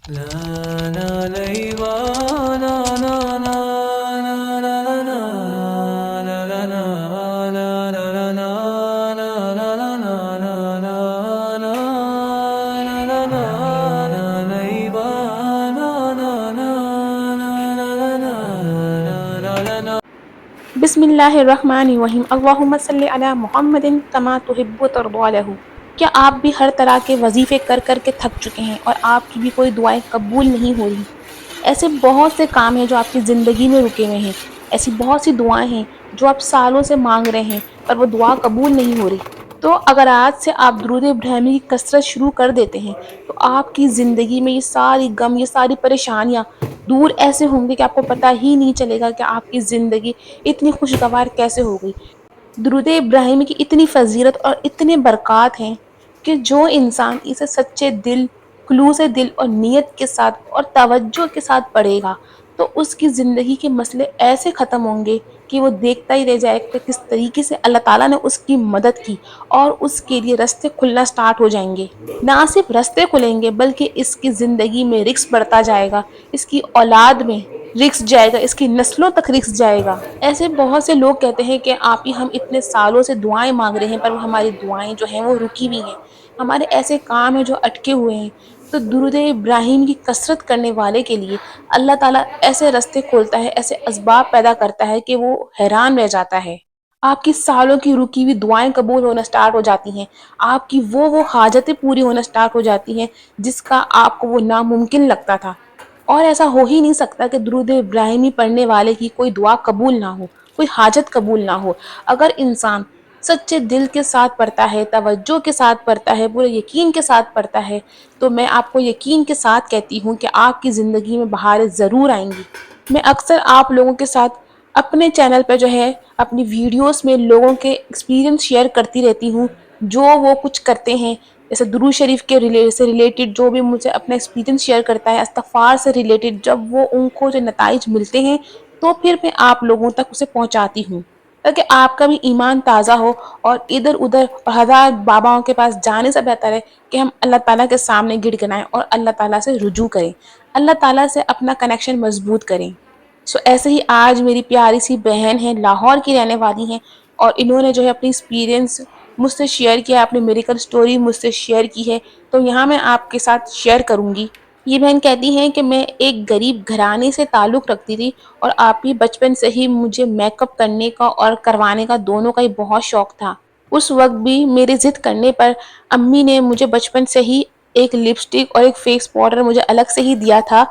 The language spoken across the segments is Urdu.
لا لا ليوا لا لا لا لا لا لا لا لا لا لا لا لا بسم اللہ الرحمن الرحیم اللہم صلی علی محمد کما تحب و ترضی لہ۔ کیا آپ بھی ہر طرح کے وظیفے کر کر کے تھک چکے ہیں اور آپ کی بھی کوئی دعائیں قبول نہیں ہو رہی؟ ایسے بہت سے کام ہیں جو آپ کی زندگی میں رکے ہوئے ہیں، ایسی بہت سی دعائیں ہیں جو آپ سالوں سے مانگ رہے ہیں پر وہ دعا قبول نہیں ہو رہی۔ تو اگر آج سے آپ درود ابراہیمی کی کثرت شروع کر دیتے ہیں تو آپ کی زندگی میں یہ ساری غم، یہ ساری پریشانیاں دور ایسے ہوں گے کہ آپ کو پتہ ہی نہیں چلے گا کہ آپ کی زندگی اتنی خوشگوار کیسے ہو گئی۔ درود ابراہیمی کی اتنی فضیلت اور اتنے برکات ہیں کہ جو انسان اسے سچے دل، خلوص دل اور نیت کے ساتھ اور توجہ کے ساتھ پڑھے گا تو اس کی زندگی کے مسئلے ایسے ختم ہوں گے کہ وہ دیکھتا ہی رہ جائے کہ کس طریقے سے اللہ تعالیٰ نے اس کی مدد کی اور اس کے لیے راستے کھلنا سٹارٹ ہو جائیں گے۔ نہ صرف راستے کھلیں گے بلکہ اس کی زندگی میں رزق بڑھتا جائے گا، اس کی اولاد میں رزق جائے گا، اس کی نسلوں تک رزق جائے گا۔ ایسے بہت سے لوگ کہتے ہیں کہ آپ ہی ہم اتنے سالوں سے دعائیں مانگ رہے ہیں پر ہماری دعائیں جو ہیں وہ رکی ہوئی ہیں، ہمارے ایسے کام ہیں جو اٹکے ہوئے ہیں۔ تو درود ابراہیم کی کثرت کرنے والے کے لیے اللہ تعالیٰ ایسے راستے کھولتا ہے، ایسے اسباب پیدا کرتا ہے کہ وہ حیران رہ جاتا ہے۔ آپ کی سالوں کی رکی ہوئی دعائیں قبول ہونا سٹارٹ ہو جاتی ہیں، آپ کی وہ حاجتیں پوری ہونا سٹارٹ ہو جاتی ہیں جس کا آپ کو وہ ناممکن لگتا تھا۔ اور ایسا ہو ہی نہیں سکتا کہ درود ابراہیمی پڑھنے والے کی کوئی دعا قبول نہ ہو، کوئی حاجت قبول نہ ہو۔ اگر انسان سچے دل کے ساتھ پڑھتا ہے، توجہ کے ساتھ پڑھتا ہے، پورے یقین کے ساتھ پڑھتا ہے تو میں آپ کو یقین کے ساتھ کہتی ہوں کہ آپ کی زندگی میں بہاریں ضرور آئیں گی۔ میں اکثر آپ لوگوں کے ساتھ اپنے چینل پہ جو ہے اپنی ویڈیوز میں لوگوں کے ایکسپیرینس شیئر کرتی رہتی ہوں، جو وہ کچھ کرتے ہیں، جیسے درود شریف کے سے ریلیٹڈ جو بھی مجھے اپنا ایکسپیرینس شیئر کرتا ہے، استغفار سے ریلیٹڈ جب وہ ان کو جو نتائج ملتے ہیں تو پھر میں آپ لوگوں تک اسے پہنچاتی ہوں تاکہ آپ کا بھی ایمان تازہ ہو اور ادھر ادھر اور ہزار باباؤں کے پاس جانے سے بہتر ہے کہ ہم اللہ تعالیٰ کے سامنے گڑ گڑائیں اور اللہ تعالیٰ سے رجوع کریں، اللہ تعالیٰ سے اپنا کنیکشن مضبوط کریں۔ ایسے ہی آج میری پیاری سی بہن ہے، لاہور کی رہنے والی ہیں، اور انہوں نے جو ہے اپنی ایکسپیرینس مجھ سے شیئر کیا، اپنی میڈیکل سٹوری مجھ سے شیئر کی ہے، تو یہاں میں آپ کے ساتھ شیئر کروں گی۔ یہ بہن کہتی ہیں کہ میں ایک غریب گھرانے سے تعلق رکھتی تھی اور آپ ہی بچپن سے ہی مجھے میک اپ کرنے کا اور کروانے کا دونوں کا ہی بہت شوق تھا۔ اس وقت بھی میرے ضد کرنے پر امی نے مجھے بچپن سے ہی ایک لپسٹک اور ایک فیس پاؤڈر مجھے الگ سے ہی دیا تھا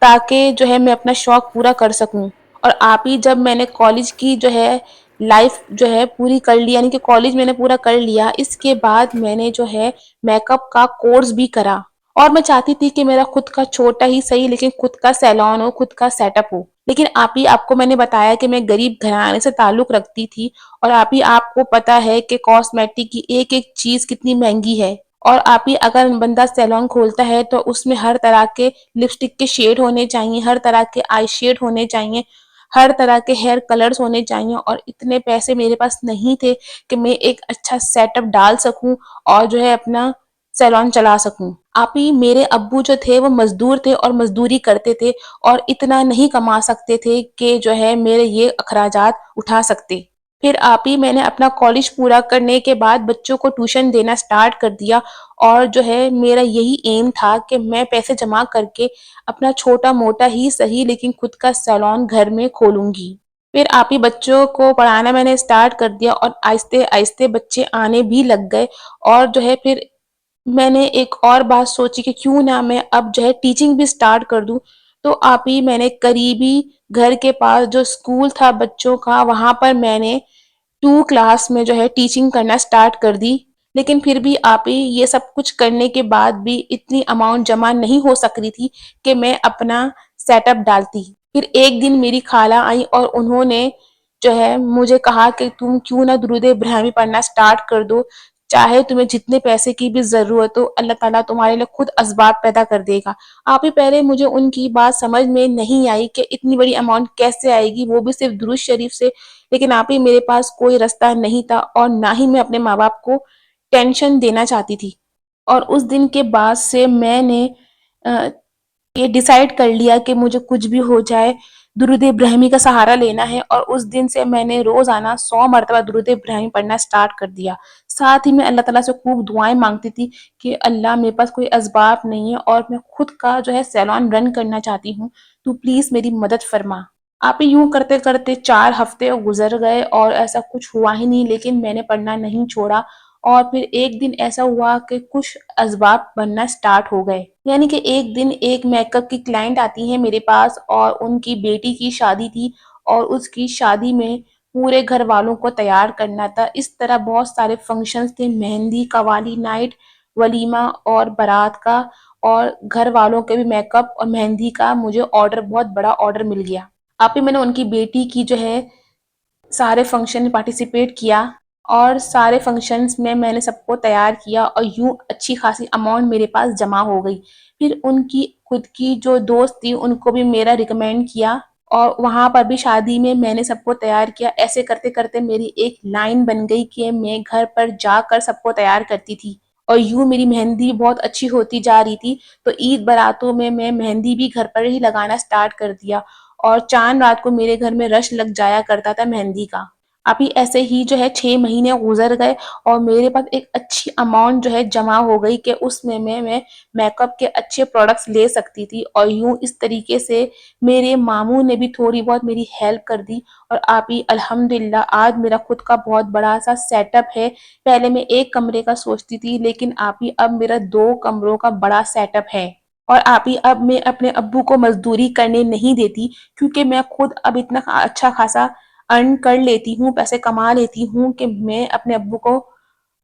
تاکہ جو ہے میں اپنا شوق پورا کر سکوں۔ اور آپ ہی جب میں نے کالج کی جو ہے لائف جو ہے پوری کر لی، یعنی کہ کالج میں نے پورا کر لیا، اس کے بعد میں نے جو ہے میک اپ کا کورس بھی کرا اور میں چاہتی تھی کہ میرا خود کا چھوٹا ہی صحیح لیکن خود کا سیلون ہو، خود کا سیٹ اپ ہو۔ لیکن آپ کو میں نے بتایا کہ میں غریب گھرانے سے تعلق رکھتی تھی اور آپ کو پتا ہے کہ کاسمیٹک کی ایک ایک چیز کتنی مہنگی ہے، اور اگر بندہ سیلون کھولتا ہے تو اس میں ہر طرح کے لپسٹک کے شیڈ ہونے چاہیے، ہر طرح کے آئی شیڈ ہونے چاہیے، ہر طرح کے ہیئر کلرز ہونے چاہیے، اور اتنے پیسے میرے پاس نہیں تھے کہ میں ایک اچھا سیٹ اپ ڈال سکوں اور جو ہے اپنا سیلون چلا سکوں۔ میرے ابو جو تھے وہ مزدور تھے اور مزدوری کرتے تھے اور اتنا نہیں کما سکتے تھے کہ جو ہے میرے یہ اخراجات اٹھا سکتے۔ پھر میں نے اپنا کالج پورا کرنے کے بعد بچوں کو ٹیوشن دینا سٹارٹ کر دیا، اور جو ہے میرا یہی ایم تھا کہ میں پیسے جمع کر کے اپنا چھوٹا موٹا ہی صحیح لیکن خود کا سیلون گھر میں کھولوں گی۔ پھر بچوں کو پڑھانا میں نے سٹارٹ کر دیا اور آہستہ آہستہ بچے آنے بھی لگ گئے، اور جو ہے پھر میں نے ایک اور بات سوچی کہ کیوں نہ میں اب جو ہے ٹیچنگ بھی سٹارٹ کر دوں۔ تو میں نے قریبی گھر کے پاس جو اسکول تھا بچوں کا، وہاں پر میں نے 2 کلاس میں جو ہے ٹیچنگ کرنا سٹارٹ کر دی۔ لیکن پھر بھی یہ سب کچھ کرنے کے بعد بھی اتنی اماؤنٹ جمع نہیں ہو سک رہی تھی کہ میں اپنا سیٹ اپ ڈالتی۔ پھر ایک دن میری خالہ آئی اور انہوں نے جو ہے مجھے کہا کہ تم کیوں نہ درود ابراہیمی پڑھنا سٹارٹ کر دو، چاہے تمہیں جتنے پیسے کی بھی ضرورت ہو اللہ تعالیٰ تمہارے لیے خود اسباب پیدا کر دے گا۔ پہلے مجھے ان کی بات سمجھ میں نہیں آئی کہ اتنی بڑی اماؤنٹ کیسے آئے گی، وہ بھی صرف درود شریف سے۔ لیکن میرے پاس کوئی راستہ نہیں تھا اور نہ ہی میں اپنے ماں باپ کو ٹینشن دینا چاہتی تھی، اور اس دن کے بعد سے میں نے کہ ڈیسائیڈ کر لیا کہ مجھے کچھ بھی ہو جائے درود ابراہیمی کا سہارا لینا ہے، اور اس دن سے میں نے روزانہ 100 مرتبہ درود ابراہیمی پڑھنا سٹارٹ کر دیا۔ ساتھ ہی میں اللہ تعالیٰ سے خوب دعائیں مانگتی تھی کہ اللہ میرے پاس کوئی اسباب نہیں ہے اور میں خود کا جو ہے سیلون رن کرنا چاہتی ہوں، تو پلیز میری مدد فرما۔ آپ یوں کرتے کرتے 4 ہفتے گزر گئے اور ایسا کچھ ہوا ہی نہیں، لیکن میں نے پڑھنا نہیں چھوڑا، اور پھر ایک دن ایسا ہوا کہ کچھ اسباب بننا سٹارٹ ہو گئے۔ یعنی کہ ایک دن ایک میک اپ کی کلائنٹ آتی ہے میرے پاس، اور ان کی بیٹی کی شادی تھی، اور اس کی شادی میں پورے گھر والوں کو تیار کرنا تھا۔ اس طرح بہت سارے فنکشنز تھے، مہندی، قوالی نائٹ، ولیمہ اور بارات کا، اور گھر والوں کے بھی میک اپ اور مہندی کا مجھے آرڈر، بہت بڑا آرڈر مل گیا۔ آپ ہی میں نے ان کی بیٹی کی جو ہے سارے فنکشن میں پارٹیسپیٹ کیا، اور سارے فنکشنز میں نے سب کو تیار کیا، اور یوں اچھی خاصی اماؤنٹ میرے پاس جمع ہو گئی۔ پھر ان کی خود کی جو دوست تھی ان کو بھی میرا ریکمینڈ کیا، اور وہاں پر بھی شادی میں نے سب کو تیار کیا۔ ایسے کرتے کرتے میری ایک لائن بن گئی کہ میں گھر پر جا کر سب کو تیار کرتی تھی، اور یوں میری مہندی بہت اچھی ہوتی جا رہی تھی۔ تو عید براتوں میں مہندی بھی گھر پر ہی لگانا سٹارٹ کر دیا، اور چاند رات کو میرے گھر میں رش لگ جایا کرتا تھا مہندی کا۔ ابھی ایسے ہی جو ہے 6 مہینے گزر گئے، اور میرے پاس ایک اچھی اماؤنٹ جو ہے جمع ہو گئی کہ اس میں میک اپ کے اچھے پروڈکٹس لے سکتی تھی، اور یوں اس طریقے سے میرے ماموں نے بھی تھوڑی بہت میری ہیلپ کر دی، اور آپ ہی الحمدللہ آج میرا خود کا بہت بڑا سا سیٹ اپ ہے۔ پہلے میں ایک کمرے کا سوچتی تھی، لیکن آپ ہی اب میرا 2 کمروں کا بڑا سیٹ اپ ہے۔ اور آپ ہی اب میں اپنے ابو کو مزدوری کرنے نہیں دیتی، کیونکہ میں خود اب اتنا اچھا خاصا ارن کر لیتی ہوں، پیسے کما لیتی ہوں کہ میں اپنے ابو کو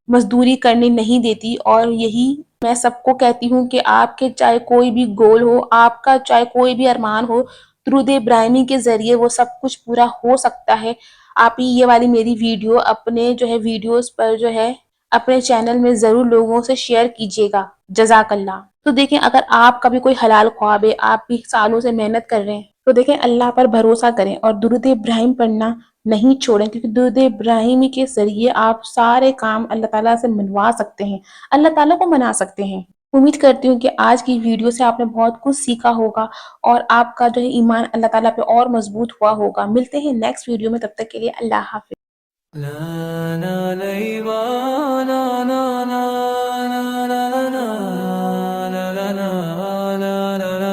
مزدوری کرنے نہیں دیتی۔ اور یہی میں سب کو کہتی ہوں کہ آپ کے چاہے کوئی بھی گول ہو، آپ کا چاہے کوئی بھی ارمان ہو، درود ابراہیمی کے ذریعے وہ سب کچھ پورا ہو سکتا ہے۔ آپ ہی یہ والی میری ویڈیو اپنے جو ہے ویڈیوز پر جو ہے اپنے چینل میں ضرور لوگوں سے شیئر کیجیے گا۔ جزاک اللہ۔ تو دیکھیں، اگر آپ کا بھی کوئی حلال خواب ہے، آپ بھی سالوں سے محنت کر رہے ہیں، تو دیکھیں اللہ پر بھروسہ کریں اور درود ابراہیم پڑھنا نہیں چھوڑیں، کیونکہ درود ابراہیمی کے ذریعے آپ سارے کام اللہ تعالیٰ سے منوا سکتے ہیں، اللہ تعالیٰ کو منا سکتے ہیں۔ امید کرتی ہوں کہ آج کی ویڈیو سے آپ نے بہت کچھ سیکھا ہوگا، اور آپ کا جو ہے ایمان اللہ تعالیٰ پہ اور مضبوط ہوا ہوگا۔ ملتے ہیں نیکسٹ ویڈیو میں، تب تک کے لیے اللہ حافظ۔ لا لا لا لا لا لا لا لا لا لا لا لا لا لا لا